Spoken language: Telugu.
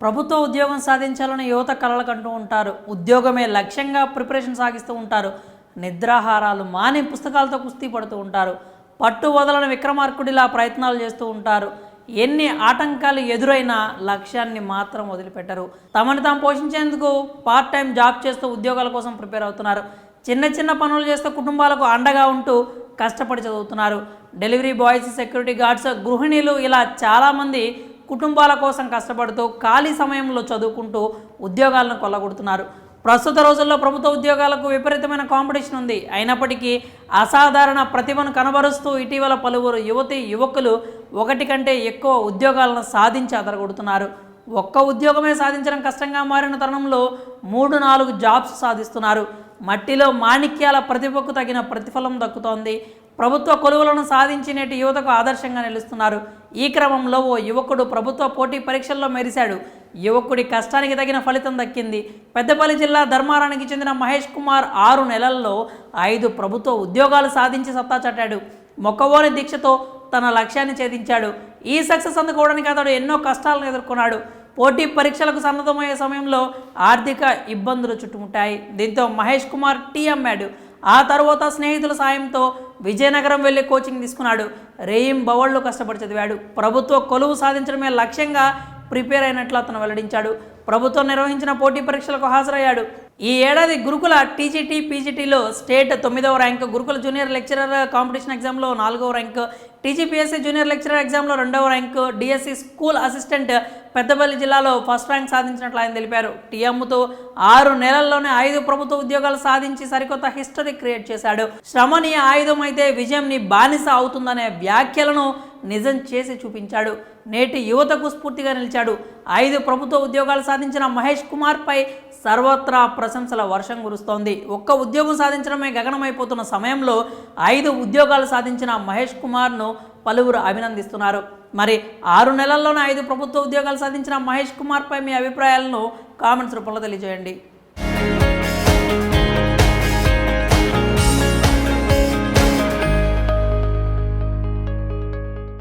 ప్రభుత్వ ఉద్యోగం సాధించాలని యువత కలలు కంటూ ఉంటారు. ఉద్యోగమే లక్ష్యంగా ప్రిపరేషన్ సాగిస్తూ ఉంటారు. నిద్రాహారాలు మాని పుస్తకాలతో కుస్తీ పడుతూ ఉంటారు. పట్టు వదలని విక్రమార్కుడిలా ప్రయత్నాలు చేస్తూ ఉంటారు. ఎన్ని ఆటంకాలు ఎదురైనా లక్ష్యాన్ని మాత్రం వదిలిపెట్టరు. తమను తాము పోషించేందుకు పార్ట్ టైం జాబ్ చేస్తూ ఉద్యోగాల కోసం ప్రిపేర్ అవుతున్నారు. చిన్న చిన్న పనులు చేస్తూ కుటుంబాలకు అండగా ఉంటూ కష్టపడి చదువుతున్నారు. డెలివరీ బాయ్స్, సెక్యూరిటీ గార్డ్స్, గృహిణీలు ఇలా చాలామంది కుటుంబాల కోసం కష్టపడుతూ ఖాళీ సమయంలో చదువుకుంటూ ఉద్యోగాలను కొల్లగొడుతున్నారు. ప్రస్తుత రోజుల్లో ప్రభుత్వ ఉద్యోగాలకు విపరీతమైన కాంపిటీషన్ ఉంది. అయినప్పటికీ అసాధారణ ప్రతిభను కనబరుస్తూ ఇటీవల పలువురు యువకులు ఒకటి కంటే ఎక్కువ ఉద్యోగాలను సాధించి అదరగొడుతున్నారు. ఒక్క ఉద్యోగమే సాధించడం కష్టంగా మారిన తరుణంలో 3-4 జాబ్స్ సాధిస్తున్నారు. మట్టిలో మాణిక్యాల ప్రతిభకు తగిన ప్రతిఫలం దక్కుతోంది. ప్రభుత్వ కొలువులను సాధించి నేటి యువతకు ఆదర్శంగా నిలుస్తున్నారు. ఈ క్రమంలో ఓ యువకుడు ప్రభుత్వ పోటీ పరీక్షల్లో మెరిశాడు. యువకుడి కష్టానికి తగిన ఫలితం దక్కింది. పెద్దపల్లి జిల్లా ధర్మారానికి చెందిన మహేష్ కుమార్ 6 నెలల్లో 5 ప్రభుత్వ ఉద్యోగాలు సాధించి సత్తా చాటాడు. మొక్కవోని దీక్షతో తన లక్ష్యాన్ని ఛేదించాడు. ఈ సక్సెస్ అందుకోవడానికి అతడు ఎన్నో కష్టాలను ఎదుర్కొన్నాడు. పోటీ పరీక్షలకు సన్నద్ధమయ్యే సమయంలో ఆర్థిక ఇబ్బందులు చుట్టుముట్టాయి. దీంతో మహేష్ కుమార్ టీ అమ్మాడు. ఆ తర్వాత స్నేహితుల సాయంతో విజయనగరం వెళ్ళి కోచింగ్ తీసుకున్నాడు. రేయింబవళ్లు కష్టపడి చదివాడు. ప్రభుత్వ కొలువు సాధించడమే లక్ష్యంగా ప్రిపేర్ అయినట్లు అతను వెల్లడించాడు. ప్రభుత్వం నిర్వహించిన పోటీ పరీక్షలకు హాజరయ్యాడు. ఈ ఏడాది గురుకుల టీజీటీ, పీజీటీలో స్టేట్ 9వ ర్యాంక్, గురుకుల జూనియర్ లెక్చరర్ కాంపిటీషన్ ఎగ్జామ్లో 4వ ర్యాంక్, టీజీపీఎస్సీ జూనియర్ లెక్చరర్ ఎగ్జామ్లో 2వ rank, DSC school assistant Peddapalli జిల్లాలో ఫస్ట్ ర్యాంక్ సాధించినట్లు ఆయన తెలిపారు. టీఎంతో 6 నెలల్లోనే 5 ప్రభుత్వ ఉద్యోగాలు సాధించి సరికొత్త హిస్టరీ క్రియేట్ చేశాడు. శ్రమ నీ ఆయుధం అయితే విజయం నీ బానిస అవుతుందనే వ్యాఖ్యలను నిజం చేసి చూపించాడు. నేటి యువతకు స్ఫూర్తిగా నిలిచాడు. 5 ప్రభుత్వ ఉద్యోగాలు సాధించిన మహేష్ కుమార్పై సర్వత్రా ప్రశంసల వర్షం కురుస్తోంది. ఒక్క ఉద్యోగం సాధించడమే గగనమైపోతున్న సమయంలో 5 ఉద్యోగాలు సాధించిన మహేష్ కుమార్ను పలువురు అభినందిస్తున్నారు. మరి 6 నెలల్లోనే 5 ప్రభుత్వ ఉద్యోగాలు సాధించిన మహేష్ కుమార్పై మీ అభిప్రాయాలను కామెంట్స్ రూపంలో తెలియజేయండి.